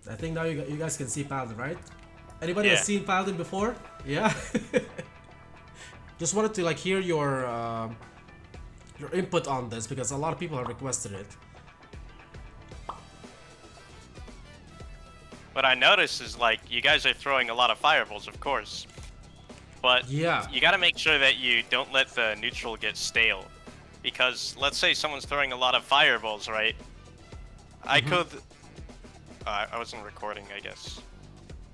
I think now you guys can see Paladin, right? Anybody has Yeah. seen Paladin before? Yeah. Just wanted to like hear your input on this because a lot of people have requested it. What I noticed is like you guys are throwing a lot of fireballs, of course, but Yeah. you got to make sure that you don't let the neutral get stale, because let's say someone's throwing a lot of fireballs, right? I could. I wasn't recording, I guess.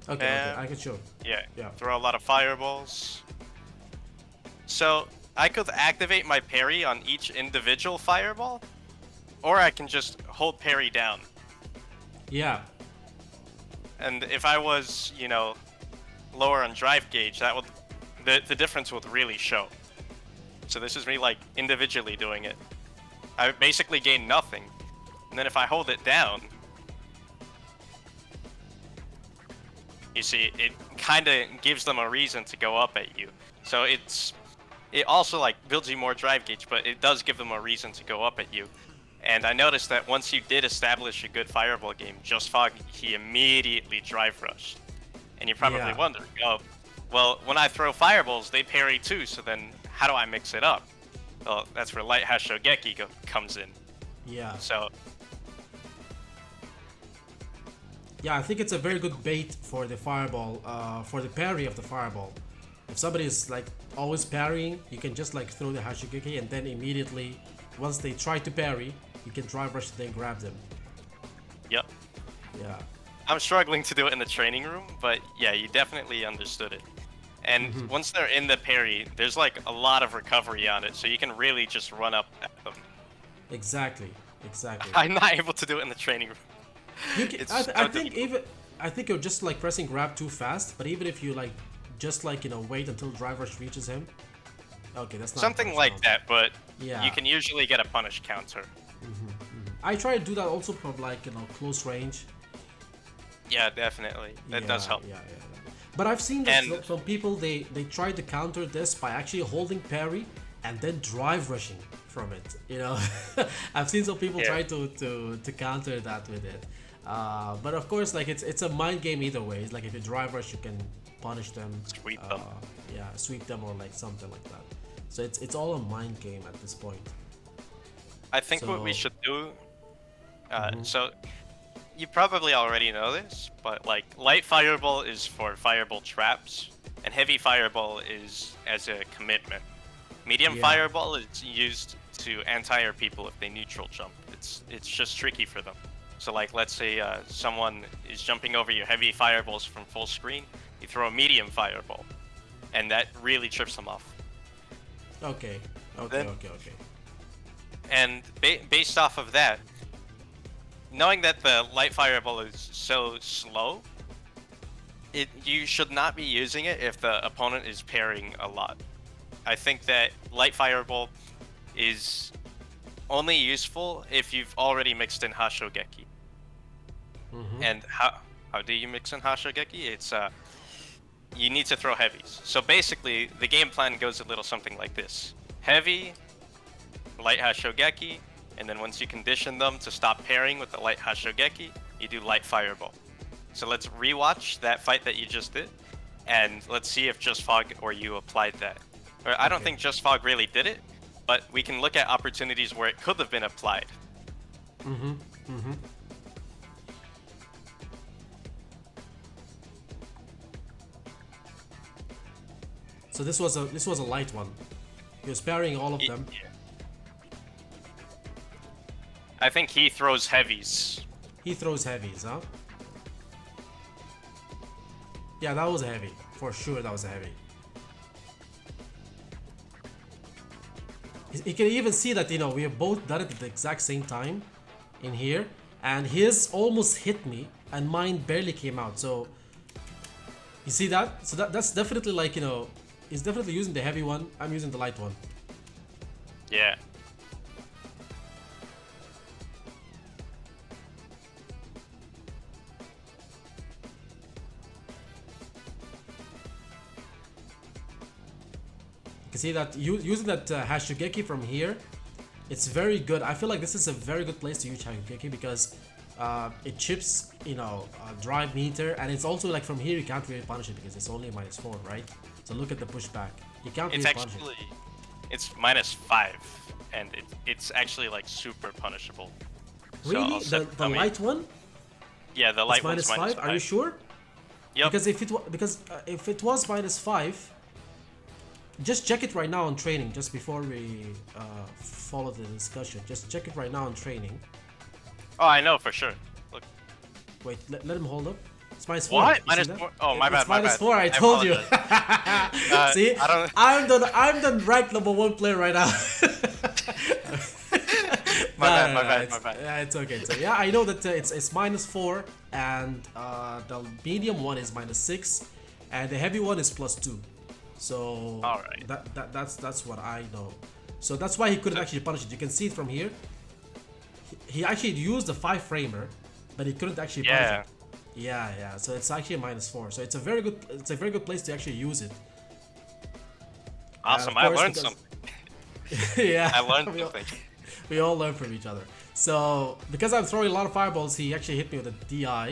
Okay, I can show. Yeah. Yeah. Throw a lot of fireballs. So I could activate my parry on each individual fireball, or I can just hold parry down. Yeah. And if I was, lower on drive gauge, that would the difference would really show. So this is me like individually doing it. I basically gain nothing, and then if I hold it down, you see, it kind of gives them a reason to go up at you. So it also like builds you more drive gauge, but it does give them a reason to go up at you. And I noticed that once you did establish a good fireball game, Just Fog, he immediately drive rushed. And you're probably wondering, oh, well, when I throw fireballs, they parry too, so then how do I mix it up? Well, that's where Light Hashogeki comes in. Yeah. So, Yeah, I think it's a very good bait for the fireball, for the parry of the fireball. If somebody is like always parrying, you can just like throw the Hashogeki and then immediately, once they try to parry, you can drive rush and then grab them. yep. Yeah. I'm struggling to do it in the training room, but yeah, you definitely understood it. And once they're in the parry, there's like a lot of recovery on it, so you can really just run up at them. Exactly. Exactly. I'm not able to do it in the training room. You can, It's I, so I think difficult. I think you're just like pressing grab too fast. But even if you like, just like wait until drive rush reaches him. Okay, that's not Something punish like counter. that, but Yeah. you can usually get a punish counter. I try to do that also from like close range. Yeah, definitely. That does help. Yeah. But I've seen that And- some people they try to counter this by actually holding parry and then drive rushing from it. I've seen some people Yeah. try to counter that with it. But of course, like it's a mind game either way. It's like if you drive rush, you can punish them. Sweep them. Yeah, sweep them or like something like that. So it's all a mind game at this point. I think what we So- should do. So, you probably already know this, but like light fireball is for fireball traps, and heavy fireball is as a commitment. Medium Yeah. fireball is used to anti-air people if they neutral jump. It's just tricky for them. So like let's say someone is jumping over your heavy fireballs from full screen, you throw a medium fireball, and that really trips them off. Okay. Then- Okay. And based off of that, knowing that the light fireball is so slow, you should not be using it if the opponent is parrying a lot. I think that light fireball is only useful if you've already mixed in Hashogeki. And how do you mix in Hashogeki? It's you need to throw heavies. So basically, the game plan goes a little something like this: heavy, light Hashogeki, and then once you condition them to stop pairing with the light Hashogeki, you do light fireball. So let's rewatch that fight that you just did, and let's see if Just Fog or you applied that. Or I don't Okay. think Just Fog really did it, but we can look at opportunities where it could have been applied. So this was a light one. He was parrying all of them. Yeah. I think he throws heavies. He throws heavies, huh? Yeah, that was a heavy. For sure, that was a heavy. You can even see that, we have both done it at the exact same time in here. And his almost hit me, and mine barely came out. So, you see that? So that's definitely like, he's definitely using the heavy one. I'm using the light one. Yeah. You can see that using that Hashogeki from here, it's very good. I feel like this is a very good place to use Hashogeki because It chips, drive meter, and it's also like from here you can't really punish it because it's only -4, right? So look at the pushback. You can't It's really punish actually it. it's -5, and it's actually like super punishable. So Really? I'll set, The light one? yeah, the light It's one's -5? Are you sure? Yep. Because if it was -5, just check it right now on training. Just before we follow the discussion, just check it right now on training. Oh, I know for sure. Look. Wait, let him hold up. It's -4. What? You see that? -4? Oh, my bad. It's My bad. -4. I told you. See, I don't. I'm the ranked #1 player right now. My bad. My bad. It's, My bad. yeah, it's okay. So yeah, I know that it's -4, and the medium one is -6, and the heavy one is +2. So Alright. That's what I know. So that's why he couldn't actually punish it. You can see it from here. He actually used the 5-framer, but he couldn't actually punish it. Yeah. So it's actually -4. So it's a very good place to actually use it. Awesome. Of I course, learned because- something. Yeah. I learned something. We all learn from each other. So because I'm throwing a lot of fireballs, he actually hit me with a DI.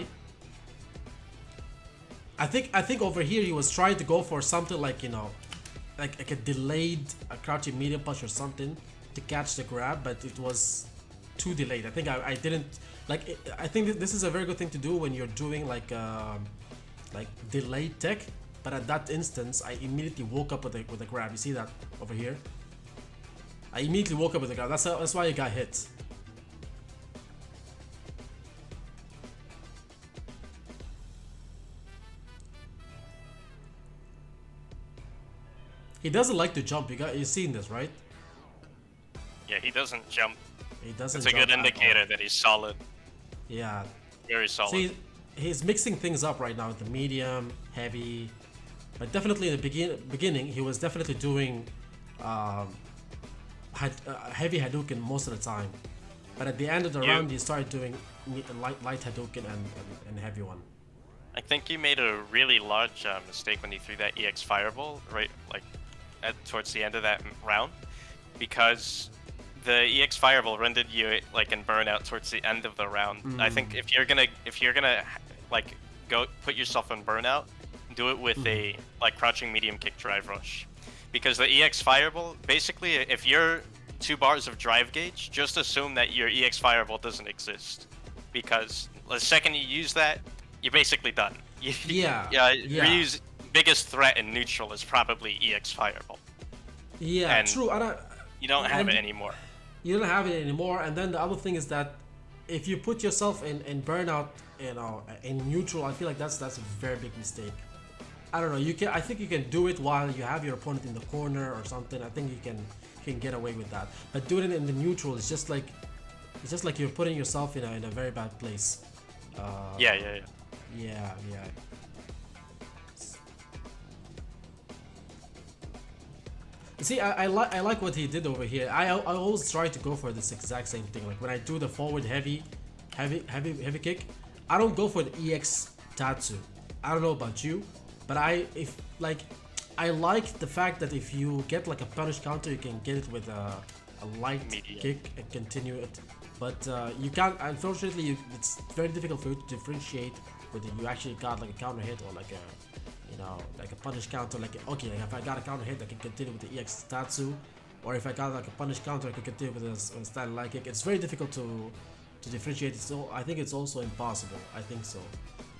I think over here he was trying to go for something like like a delayed crouching medium punch or something to catch the grab, but it was too delayed. I think I didn't like. I think this is a very good thing to do when you're doing like delayed tech. But at that instance, I immediately woke up with a grab. You see that over here? I immediately woke up with a grab. That's why you got hit. He doesn't like to jump. You've seen this, right? Yeah, he doesn't jump. He doesn't. It's a good indicator that he's solid. Yeah. Very solid. See, he's mixing things up right now with the medium, heavy, but definitely in the beginning he was definitely doing heavy Hadouken most of the time. But at the end of the round, he started doing light Hadouken and heavy one. I think you made a really large mistake when you threw that EX Fireball right towards the end of that round, because the EX Fireball rendered you like in Burnout towards the end of the round. I think if you're gonna like go put yourself in Burnout, do it with a like crouching medium kick drive rush, because the EX Fireball basically, if you're 2 bars of drive gauge, just assume that your EX Fireball doesn't exist, because the second you use that, you're basically done. Ryu's biggest threat in neutral is probably EX Fireball. Yeah, and true. You don't have it anymore. You don't have it anymore. And then the other thing is that if you put yourself in Burnout, in neutral, I feel like that's a very big mistake. I don't know. I think you can do it while you have your opponent in the corner or something. I think you can get away with that. But doing it in the neutral is just like you're putting yourself in a very bad place. Yeah. See, I like what he did over here. I always try to go for this exact same thing. Like when I do the forward heavy kick, I don't go for the EX Tatsu. I don't know about you, but I like the fact that if you get like a punish counter, you can get it with a light kick and continue it. But you can't. Unfortunately, it's very difficult for you to differentiate whether you actually got like a counter hit or like a like a punish counter. Like if I got a counter hit, I can continue with the EX Tatsu, or if I got like a punish counter, I can continue with a standard light kick. It's very difficult to differentiate. So I think it's also impossible. I think so.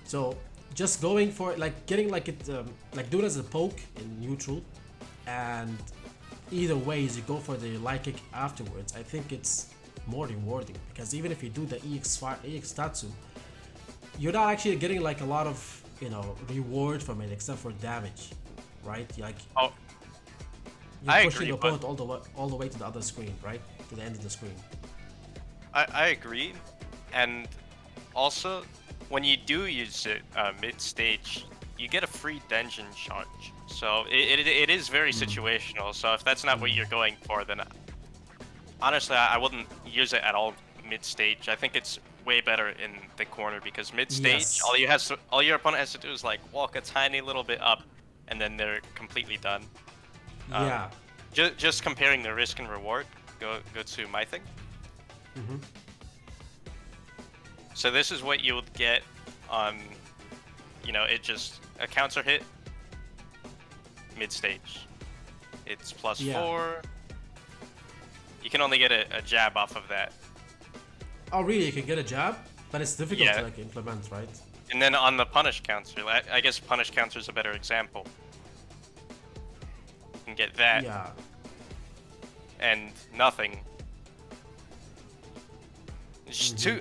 So just going for like getting like it like do it as a poke in neutral, and either ways you go for the light kick afterwards. I think it's more rewarding, because even if you do the EX Tatsu, you're not actually getting like a lot of reward from it except for damage, right? Like you're pushing your opponent all the way to the other screen, right? To the end of the screen. I agree, and also when you do use it mid-stage, you get a free dungeon charge. So it is very situational. So if that's not what you're going for, then honestly I wouldn't use it at all mid-stage. I think it's way better in the corner, because mid-stage, all your opponent has to do is like walk a tiny little bit up, and then they're completely done. Just comparing the risk and reward. Go to my thing. So this is what you would get on, it just a counter hit mid stage. It's plus Yeah. 4. You can only get a jab off of that. Oh, really? You can get a jab, but it's difficult Yeah. to like implement, right? And then on the punish counter, I guess punish counter is a better example. You can get that Yeah. and nothing. It's just Mm-hmm.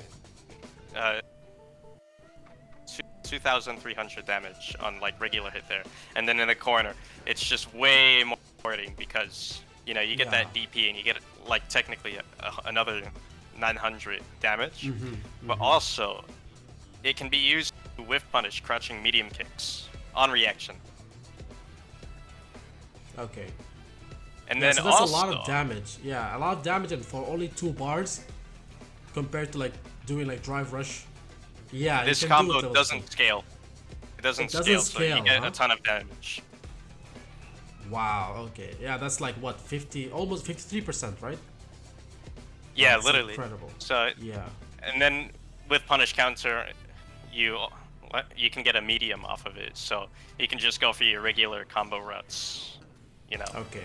2,300 damage on like regular hit there, and then in the corner, it's just way more hurting because you get Yeah. that DP and you get like technically another 900 damage, Mm-hmm. but also it can be used to whiff punish crouching medium kicks on reaction, Okay. and Yeah, then so that's also a lot of damage. Yeah, a lot of damage, and for only 2 bars, compared to like doing like drive rush. Yeah, this you can do combo it those doesn't things. scale. It doesn't, doesn't scale, so scale, you get huh? a ton of damage. Wow. Okay. Yeah, that's like what 50, almost 53%, right? Yeah, That's literally. incredible. So Yeah. and then with punish counter, you can get a medium off of it, so you can just go for your regular combo routes. Okay.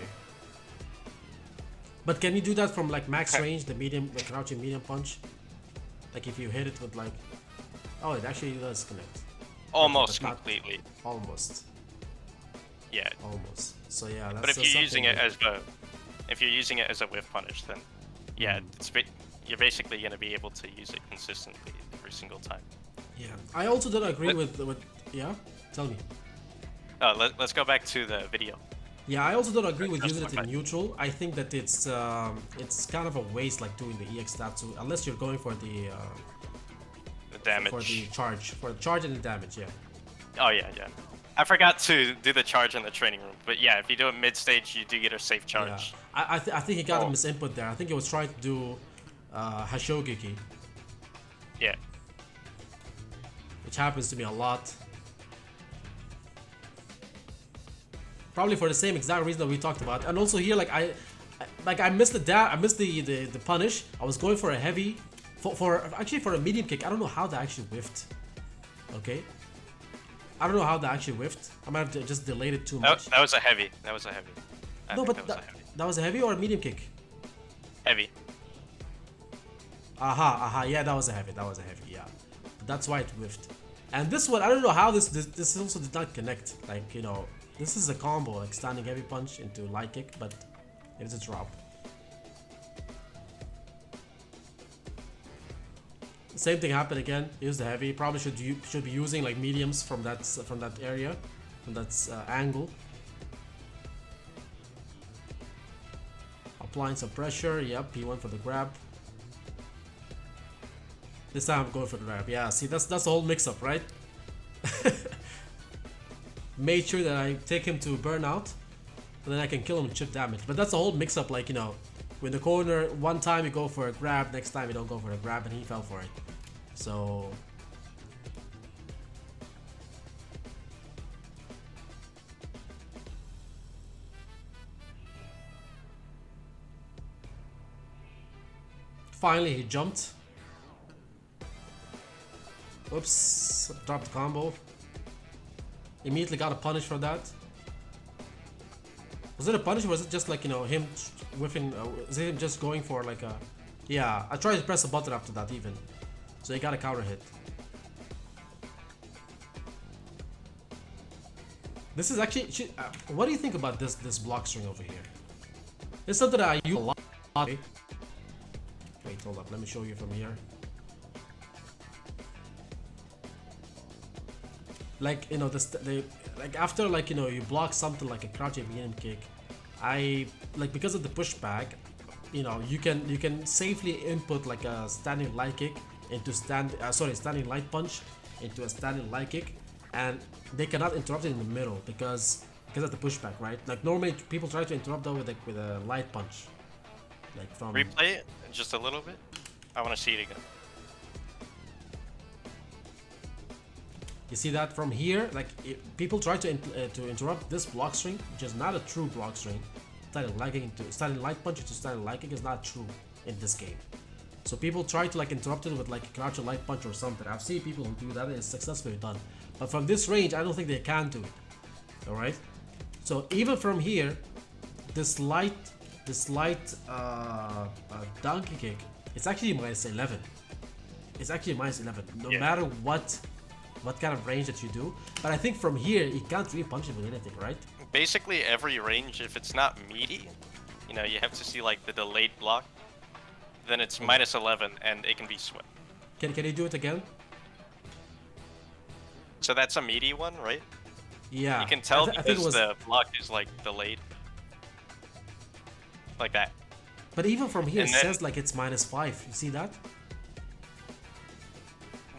But can you do that from like max range, the medium, the crouching medium punch? Like if you hit it with like, oh, it actually does connect. Almost but not- completely. Almost. Yeah. Almost. So yeah, that's. But if that's you're using something it as a whiff punish, then yeah, you're basically gonna be able to use it consistently every single time. Yeah. I also don't agree But- with. Yeah. Tell me. Let's go back to the video. Yeah, I also don't agree with That's using it my in point. neutral. I think that it's kind of a waste, like doing the EX stats, unless you're going for the The damage. for the charge and the damage. Yeah. Oh yeah. I forgot to do the charge in the training room, but yeah, if you do it mid stage, you do get a safe charge. Yeah. I think he got a Oh. misinput there. I think he was trying to do Hashogeki, Yeah. which happens to me a lot. Probably for the same exact reason that we talked about. And also here, like I missed I missed the punish. I was going for a heavy, actually for a medium kick. I don't know how that actually whiffed. Okay. I don't know how that actually whiffed. I might have just delayed it too much. That was a heavy. I No, think but that was a heavy. that was a heavy or a medium kick? Heavy. Aha, yeah, that was a heavy, yeah. But that's why it whiffed. And this one, I don't know how this also did not connect. Like, this is a combo, like standing heavy punch into light kick, but it is a drop. Same thing happened again. Use the heavy. Probably should be using like mediums from that area, from that angle. Applying some pressure. Yep, he went for the grab. This time I'm going for the grab. Yeah, see, that's the whole mix-up, right? Made sure that I take him to burnout, and then I can kill him with chip damage. But that's the whole mix-up, like, when the corner, one time you go for a grab, next time you don't go for a grab, and he fell for it. So... Finally, he jumped. Oops, dropped the combo. Immediately got a punish for that. Was it a punish or was it just like, him whiffing, is it him just going for like a... Yeah, I tried to press a button after that even. So he got a counter hit. This is actually... what do you think about this block string over here? It's something that I use a lot. Wait, hold up, let me show you from here. Like, like after like, you block something like a crouching medium kick, because of the pushback, you can safely input like a standing light kick into standing light punch into a standing light kick, and they cannot interrupt it in the middle because of the pushback, right? Like normally people try to interrupt that with a light punch, like from... Replay it just a little bit. I want to see it again. You see that from here, like people try to interrupt this block string, which is not a true block string. Standing light punch into standing light kick is not true in this game. So people try to like interrupt it with like a crouch and light punch or something. I've seen people who do that and it's successfully done. But from this range, I don't think they can do it. Alright? So even from here, this light donkey kick, it's actually minus 11. It's actually minus 11, no matter what kind of range that you do. But I think from here, you can't really punch it with anything, right? Basically every range, if it's not meaty, you know, you have to see like the delayed block, then it's minus 11 and it can be swept. Can you do it again? So that's a meaty one, right? Yeah. You can tell because the block is like delayed. Like that. But even from here, it says like it's minus 5. You see that?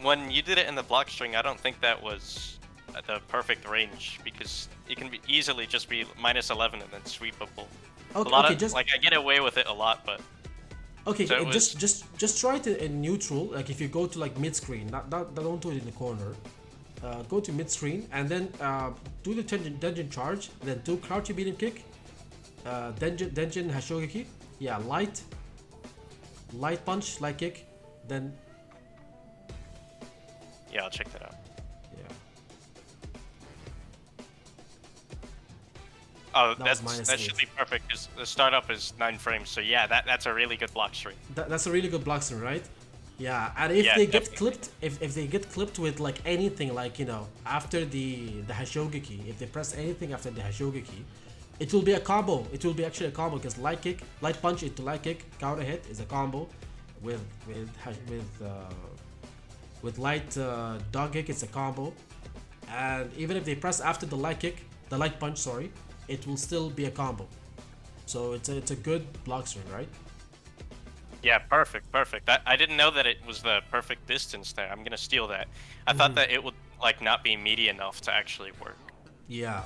When you did it in the block string, I don't think that was the perfect range because it can be easily just be minus 11 and then sweepable. Okay, like I get away with it a lot, but okay, so just try it in neutral. Like if you go to like mid screen, don't do it in the corner. Go to mid screen and then do the dungeon charge, then do crouchy beat and kick, dungeon hashogeki. Yeah, light punch, light kick, then. Yeah, I'll check that out. Yeah. Oh, that should be perfect because the startup is 9 frames. So yeah, that's a really good block string. That's a really good block string, right? Yeah, and if they get clipped, if they get clipped with like anything, like you know, after the hashogeki, if they press anything after the hashogeki, it will be a combo. It will be actually a combo because light kick, light punch into light kick, counter hit is a combo, with light dog kick, it's a combo, and even if they press after the light kick, the light punch, sorry, it will still be a combo. So it's a good block string, right? Yeah, perfect. I didn't know that it was the perfect distance there. I'm gonna steal that. I thought that it would like not be meaty enough to actually work. Yeah.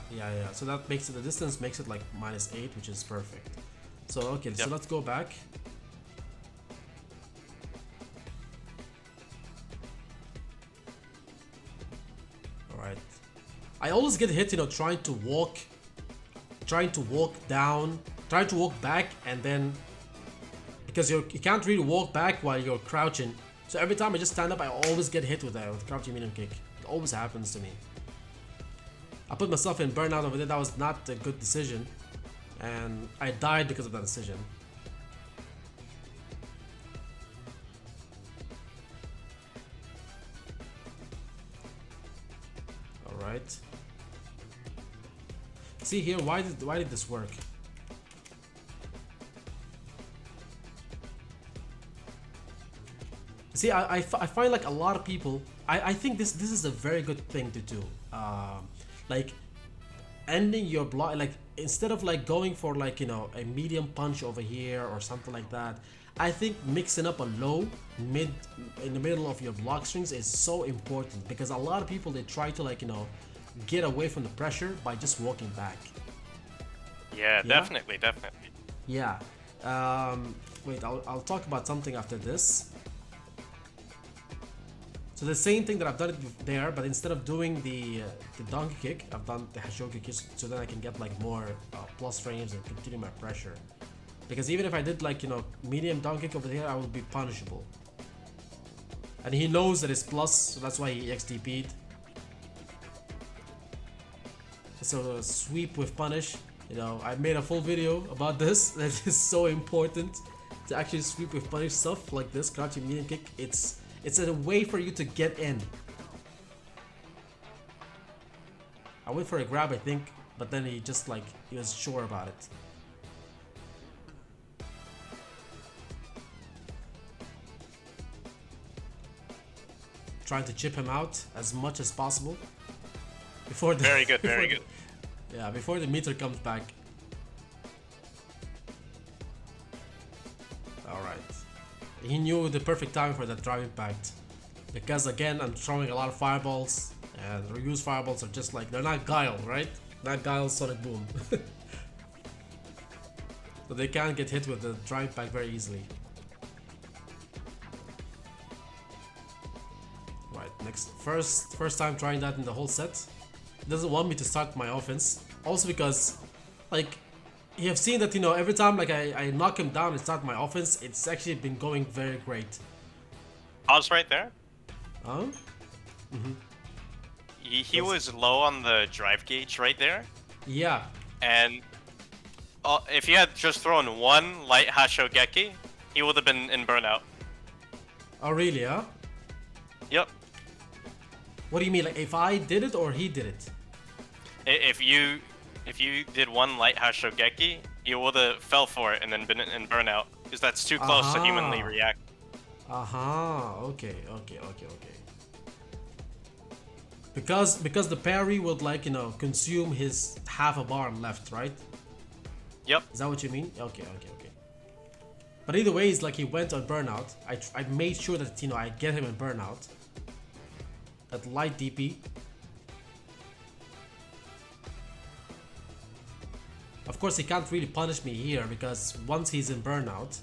So that makes it, the distance makes it like minus 8, which is perfect. So okay, so let's go back. Alright. I always get hit, you know, trying to walk down, trying to walk back, and then because you can't really walk back while you're crouching. So every time I just stand up, I always get hit with that, with crouching medium kick. It always happens to me. I put myself in burnout over there. That was not a good decision, and I died because of that decision. All right. See here, why did this work? See, I find like a lot of people. I think this is a very good thing to do. Like ending your block, like instead of like going for like, you know, a medium punch over here or something like that, I think mixing up a low mid in the middle of your block strings is so important, because a lot of people, they try to like, you know, get away from the pressure by just walking back. Yeah, definitely. Yeah. Wait, I'll talk about something after this. So the same thing that I've done it there, but instead of doing the donkey kick, I've done the hashogi kick, so then I can get like more plus frames and continue my pressure. Because even if I did like, you know, medium donkey kick over here, I would be punishable. And he knows that it's plus, so that's why he XTP'd. So sweep with punish, you know, I made a full video about this. That is so important to actually sweep with punish stuff like this, crouching medium kick. It's a way for you to get in. I went for a grab, I think, but then he just like, he was sure about it. Trying to chip him out as much as possible before the very good. Yeah, before the meter comes back. Alright. He knew the perfect time for that drive impact. Because again, I'm throwing a lot of fireballs, and reused fireballs are just like, they're not Guile, right? Not Guile Sonic Boom. So they can't get hit with the drive impact very easily. Right, next, first time trying that in the whole set. It doesn't want me to start my offense. Also because, like, You have seen that, you know, every time like I knock him down and start my offense, it's actually been going very great. Pause right there. Huh? He was low on the drive gauge right there, Yeah. and if you had just thrown one light Hashogeki, he would have been in burnout. Oh, really, huh? Yep. What do you mean? Like, if I did it or he did it? If you did one light Hashogeki, you would have fell for it and then been in burnout, because that's too close to humanly Aha. react. Okay. Because the parry would, like, you know, consume his half a bar left, right? Yep. Is that what you mean? Okay. But either way, it's like he went on burnout. I made sure that, you know, I get him in burnout. That light DP. Of course, he can't really punish me here because once he's in burnout,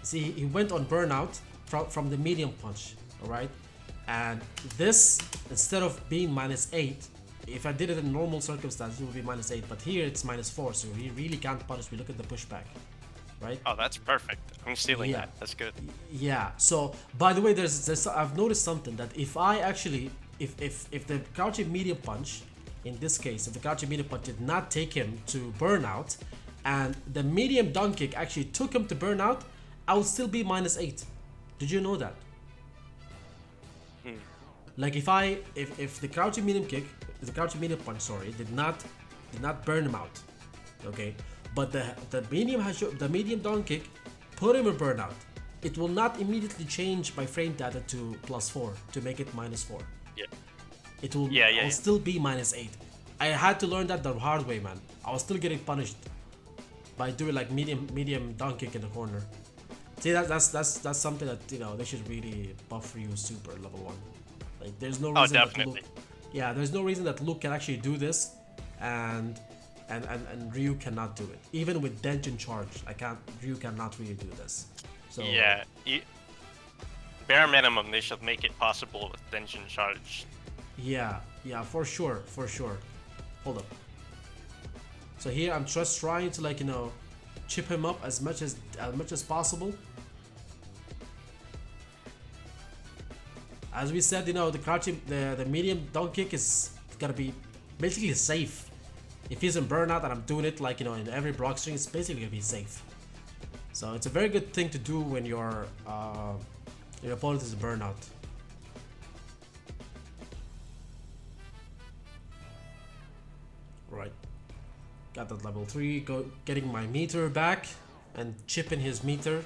see, he went on burnout from the medium punch, alright? And this, instead of being -8, if I did it in normal circumstances, it would be -8, but here it's -4, so he really can't punish me. Look at the pushback, right? Oh, that's perfect. I'm stealing that. That's good. Yeah, so, by the way, there's I've noticed something, that if I actually, if the crouching medium punch, in this case, if the crouching medium punch did not take him to burnout, and the medium down kick actually took him to burnout, I would still be -8. Did you know that? Like if the crouching medium kick, the crouching medium punch, sorry, did not burn him out, okay, but the medium down kick put him in burnout, it will not immediately change my frame data to +4 to make it -4. Yeah. It will. Yeah. I'll still be -8. I had to learn that the hard way, man. I was still getting punished by doing like medium down kick in the corner. See, that's something that, you know, they should really buff for you super level 1. Like, there's no reason definitely. that Luke, yeah, there's no reason that Luke can actually do this, and Ryu cannot do it. Even with Denjin charge, Ryu cannot really do this. So Yeah. Bare minimum, they should make it possible with Denshin charge. yeah, for sure. Hold up. So here I'm just trying to, like, you know, chip him up as much as possible. As we said, you know, the crouching, the medium down kick is gonna be basically safe. If he's in burnout and I'm doing it, like, you know, in every block string, it's basically gonna be safe. So it's a very good thing to do when your opponent is in burnout. Right. Got that level 3, getting my meter back and chipping his meter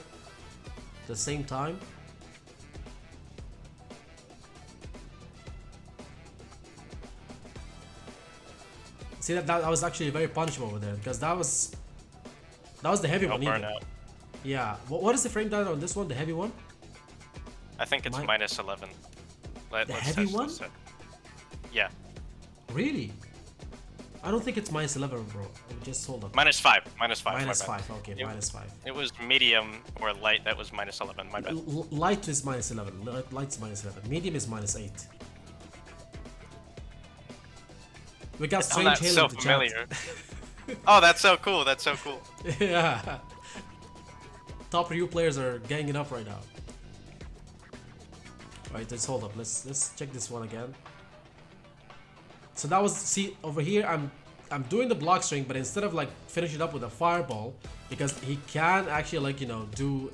at the same time. See, that was actually very punishable over there, because that was the heavy one. Burnout. Yeah. What is the frame data on this one? The heavy one? I think it's -11. The heavy one? Yeah. Really? I don't think it's -11, bro. Just hold up. -5. -5. -5. Okay, -5. It was medium or light that was -11. My bad. Light is -11. Light's -11. Medium is -8. We got Strange Halo in the familiar. Oh, that's so cool. That's so cool. chat. Yeah. Top Ryu players are ganging up right now. Alright, let's hold up. Let's check this one again. So that was, see, over here I'm doing the block string, but instead of like finishing up with a fireball, because he can actually, like, you know, do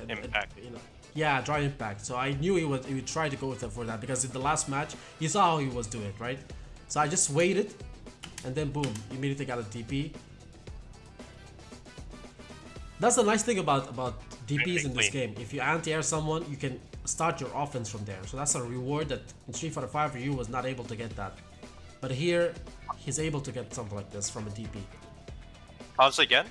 Impact. you know, yeah, dry impact. So I knew he would try to go with it for that, because in the last match you saw how he was doing it, right? So I just waited, and then boom, immediately got a DP. That's the nice thing about DPs in this game. If you anti-air someone, you can start your offense from there. So that's a reward that in Street Fighter 5 Ryu was not able to get that. But here, he's able to get something like this from a DP. Pause again.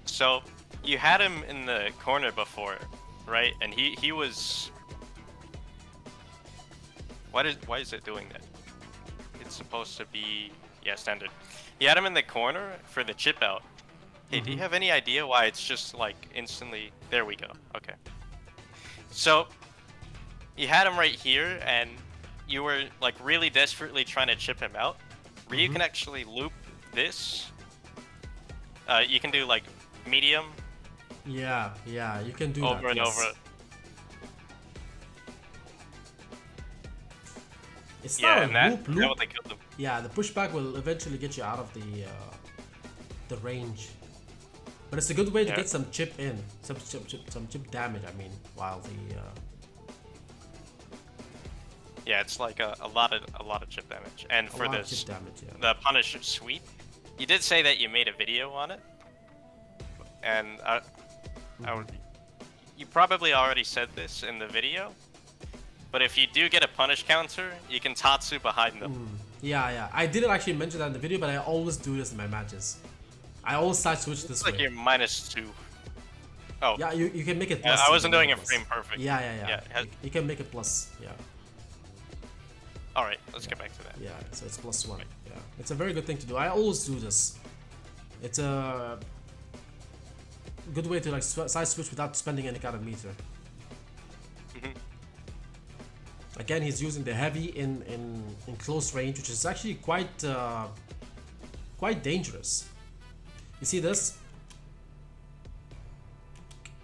So you had him in the corner before, right? And he was. Why is it doing that? It's supposed to be, yeah, standard. You had him in the corner for the chip out. Hey, do you have any idea why it's just like instantly? There we go. Okay. So you had him right here, and you were like really desperately trying to chip him out. Ryu can actually loop this, you can do like medium Yeah, you can do over that. and Yes. over. It's Yeah, not and a that loop. what they killed them. Yeah, the pushback will eventually get you out of the range. But it's a good way to Yeah. get some chip in, some chip damage. I mean, while the Yeah, it's like a lot of chip damage. And a for lot of this, chip damage. Yeah. the punish sweep, you did say that you made a video on it, and you probably already said this in the video, but if you do get a punish counter, you can Tatsu behind them. Yeah. I didn't actually mention that in the video, but I always do this in my matches. I always side switch this It's way. like you're -2. Oh, Yeah, you can make it yeah, plus. I wasn't doing it it frame perfect. Yeah. Yeah, You can make it plus. Yeah. all right, let's get back to that. Yeah, so it's +1. Yeah, it's a very good thing to do. I always do this. It's a good way to like side switch without spending any kind of meter. Again, he's using the heavy in close range, which is actually quite dangerous. You see this?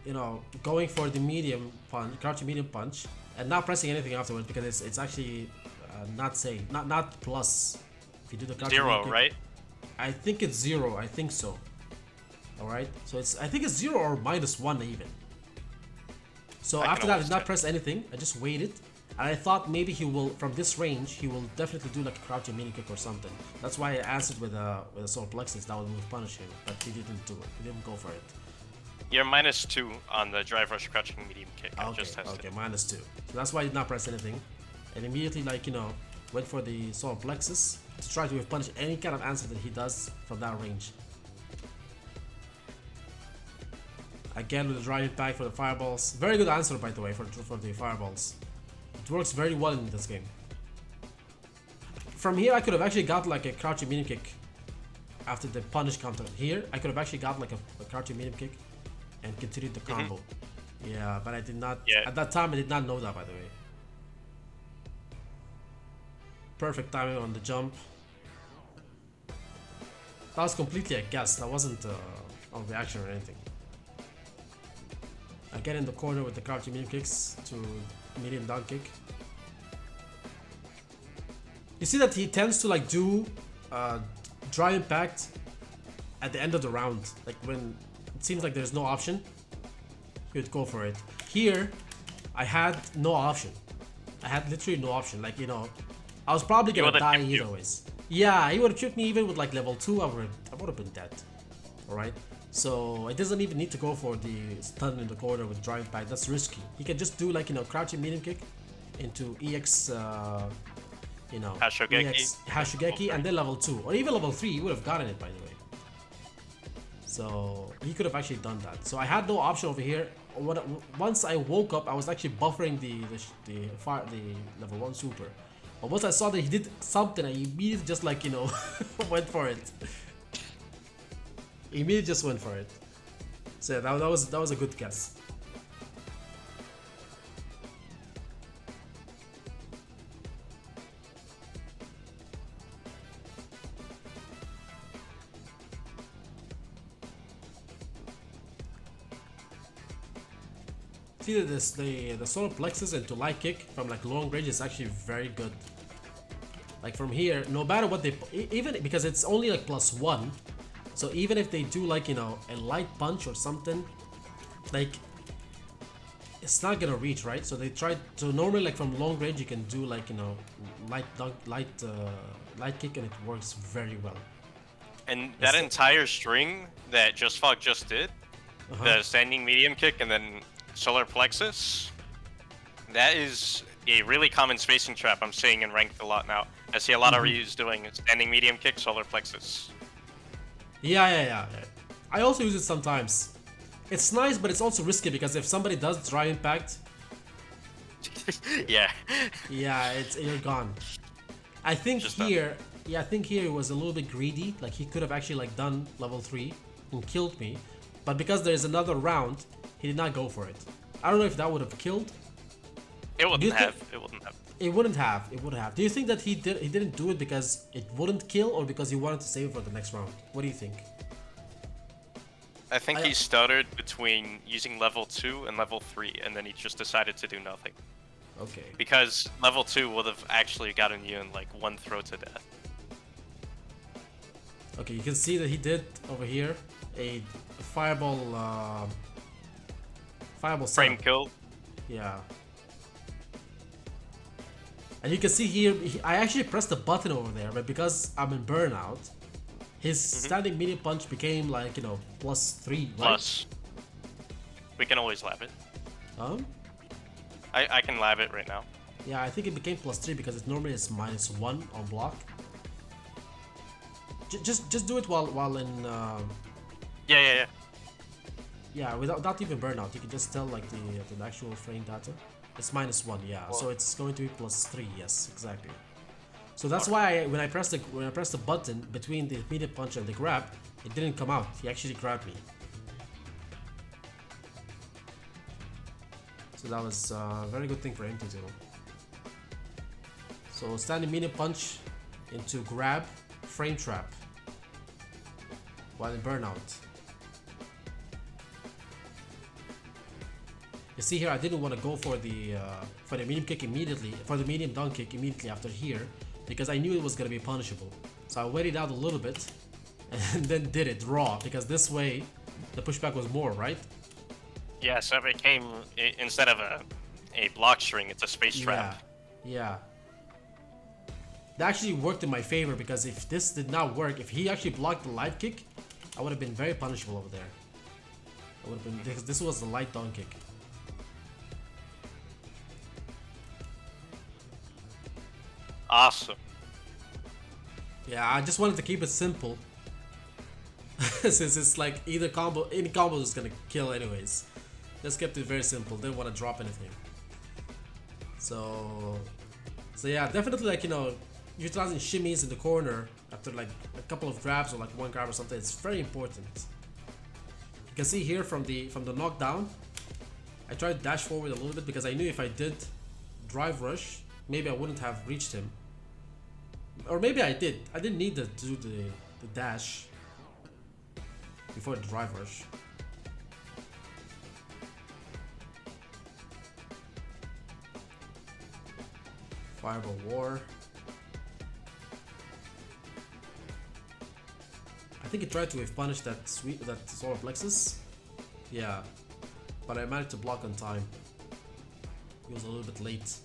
You know, going for the medium punch, crouching medium punch, and not pressing anything afterwards because it's actually not safe, not plus. If you do the crouching 0, medium kick. right? I think it's 0. I think so. All right. So I think it's 0 or -1 even. So I can after that, I always did not check. press anything. I just waited, and I thought maybe he will, from this range, he will definitely do like a crouching mini kick or something. That's why I answered with a solar plexus that would move punish him, but he didn't do it. He didn't go for it. You're -2 on the drive rush crouching medium kick. I Okay, just tested. okay, -2. So that's why I did not press anything, and immediately went for the solar plexus to try to punish any kind of answer that he does from that range. Again with the drive impact for the fireballs. Very good answer, by the way, for the fireballs. It works very well in this game. From here, I could have actually got like a crouching medium kick after the punish counter. Here, I could have actually got like a crouching medium kick and continued the combo. Yeah, but I did not. Yeah. At that time, I did not know that, by the way. Perfect timing on the jump. That was completely a guess. That wasn't on reaction or anything. I get in the corner with the crouching medium kicks to medium down kick. You see that he tends to like do dry impact at the end of the round. Like when it seems like there's no option, he would go for it. Here, I had no option. I had literally no option. Like, I was probably gonna die either ways. Yeah, he would have tripped me even with like level 2. I would have been dead. Alright? So it doesn't even need to go for the stun in the corner with dry impact. That's risky. He can just do like, crouching medium kick into EX, Hashugeki, and then level 2. Or even level 3, he would have gotten it, by the way. So he could have actually done that. So I had no option over here. Once I woke up, I was actually buffering the level 1 super. But once I saw that he did something, I immediately just like, went for it. Immediately just went for it. So yeah, that was a good guess. See the solar plexus into light kick from like long range is actually very good. Like from here, no matter what they even because it's only like +1, so even if they do like a light punch or something, like it's not gonna reach, right? So they try to normally like from long range you can do like light kick and it works very well. And that entire string that JustFog just did, the standing medium kick and then solar plexus, that is a really common spacing trap I'm seeing in ranked a lot now. I see a lot of Ryu's doing standing medium kick, solar plexus. Yeah. I also use it sometimes. It's nice, but it's also risky because if somebody does dry impact, yeah, you're gone. I think here it was a little bit greedy. Like he could have actually like done level 3 and killed me, but because there's another round, he did not go for it. I don't know if that would have killed. It wouldn't have. It wouldn't have. It would have. Do you think that he didn't do it because it wouldn't kill, or because he wanted to save it for the next round? What do you think? I think he stuttered between using level 2 and level 3, and then he just decided to do nothing. Okay. Because level 2 would have actually gotten you in like one throw to death. Okay, you can see that he did over here a fireball. Fireball Frame setup. kill. Yeah. And you can see here, I actually pressed the button over there, but because I'm in Burnout, his standing medium punch became like, you know, +3, right? Plus. We can always lab it. I can lab it right now. Yeah, I think it became +3 because it normally is -1 on block. Just do it while in. Yeah. Yeah, without even Burnout, you can just tell like the actual frame data. It's -1, yeah. Well, so it's going to be +3. Yes, exactly. So that's why when I pressed the button between the immediate punch and the grab, it didn't come out. He actually grabbed me. So that was a very good thing for him to do. So standing medium punch into grab, frame trap while in Burnout. You see here, I didn't want to go for the medium kick immediately, for the medium down kick immediately after here, because I knew it was gonna be punishable. So I waited out a little bit, and then did it raw, because this way the pushback was more, right? Yeah, so it became, instead of a block string, it's a space trap. Yeah. That actually worked in my favor, because if this did not work, if he actually blocked the light kick, I would have been very punishable over there. I would have been, because this was the light down kick. Awesome. Yeah, I just wanted to keep it simple. Since it's like either combo, any combo is gonna kill anyways. Just kept it very simple, didn't want to drop anything. So yeah, definitely, like, you know, utilizing shimmies in the corner after like a couple of grabs or like one grab or something, it's very important. You can see here from the knockdown, I tried to dash forward a little bit because I knew if I did drive rush, maybe I wouldn't have reached him. Or maybe I did. I didn't need to do the dash before the drive rush. Fireball War. I think he tried to wave punish that solar plexus. Yeah. But I managed to block on time. He was a little bit late.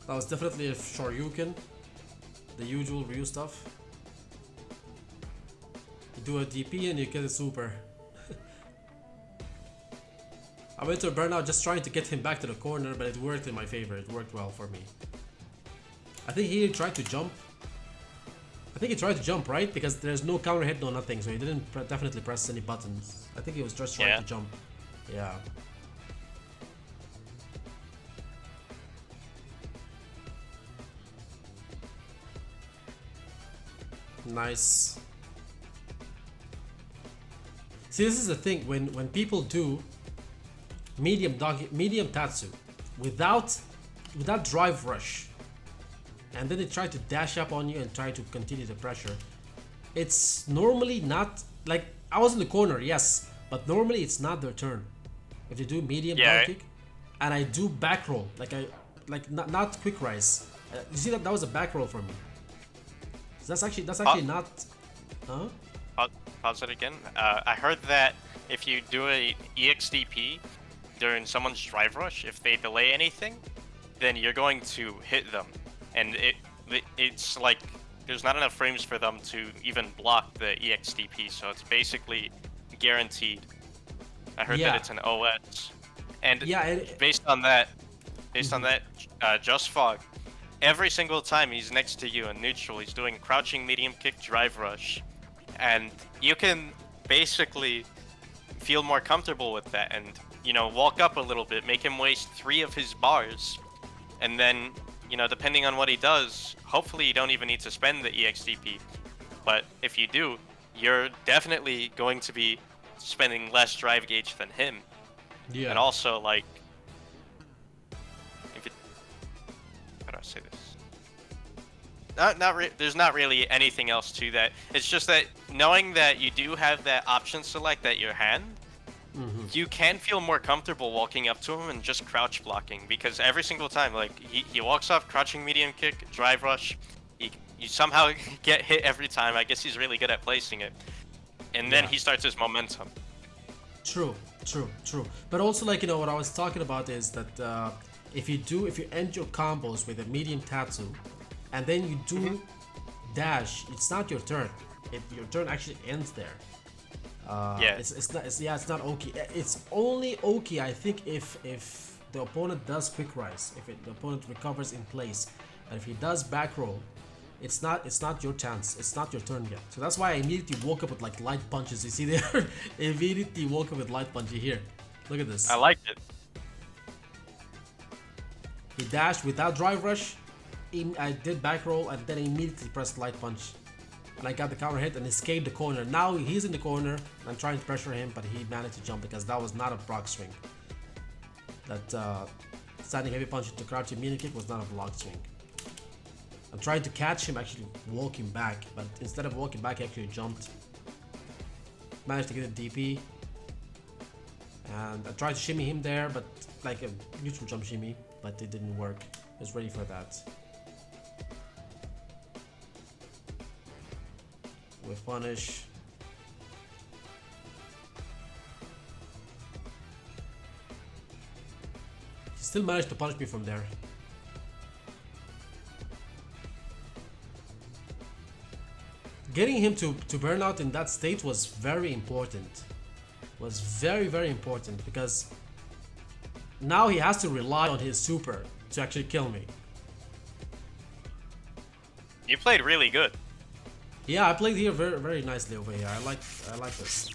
That was definitely a Shoryuken. The usual Ryu stuff. You do a DP and you get a super. I went to a Burnout just trying to get him back to the corner, but it worked in my favor. It worked well for me. I think he tried to jump. I think he tried to jump, right? Because there's no counter hit, no nothing, so he didn't definitely press any buttons. I think he was just trying to jump. Yeah. Nice. See, this is the thing, when people do medium Tatsu without drive rush, and then they try to dash up on you and try to continue the pressure, it's normally not like, I was in the corner, yes, but normally it's not their turn. If they do medium down kick and I do back roll, not quick rise. You see that was a back roll for me. So that's actually not. Huh? Pause it again. I heard that if you do a EXDP during someone's drive rush, if they delay anything, then you're going to hit them, and it's like there's not enough frames for them to even block the EXDP, so it's basically guaranteed. I heard that it's an OS, and based on that, Just Fog, every single time he's next to you in neutral, he's doing crouching medium kick drive rush, and you can basically feel more comfortable with that, and you know, walk up a little bit, make him waste 3 of his bars, and then, you know, depending on what he does, hopefully you don't even need to spend the EXDP, but if you do, you're definitely going to be spending less drive gauge than him. And also, like, to say this? There's not really anything else to that. It's just that knowing that you do have that option select at your hand, you can feel more comfortable walking up to him and just crouch blocking, because every single time, like, he walks off, crouching medium kick, drive rush, you somehow get hit every time. I guess he's really good at placing it. And then he starts his momentum. True. But also, like, you know, what I was talking about is that if you end your combos with a medium tattoo, and then you do dash, it's not your turn. Your turn actually ends there. It's not okay. It's only okay, I think, if the opponent does quick rise, if the opponent recovers in place, and if he does back roll, it's not your chance. It's not your turn yet. So that's why I immediately woke up with like light punches. You see there? Immediately woke up with light punch here. Look at this. I liked it. He dashed without drive rush. I did back roll and then immediately pressed light punch. And I got the counter hit and escaped the corner. Now he's in the corner. I'm trying to pressure him, but he managed to jump because that was not a block swing. That standing heavy punch into crouching medium kick was not a block swing. I'm trying to catch him actually walking back, but instead of walking back, he actually jumped. Managed to get a DP. And I tried to shimmy him there, but like a neutral jump shimmy, but it didn't work. I was ready for that. With punish. He still managed to punish me from there. Getting him to burnout in that state was very important. Was very, very important, because now he has to rely on his super to actually kill me. You played really good. Yeah, I played here very, very nicely over here. I like this.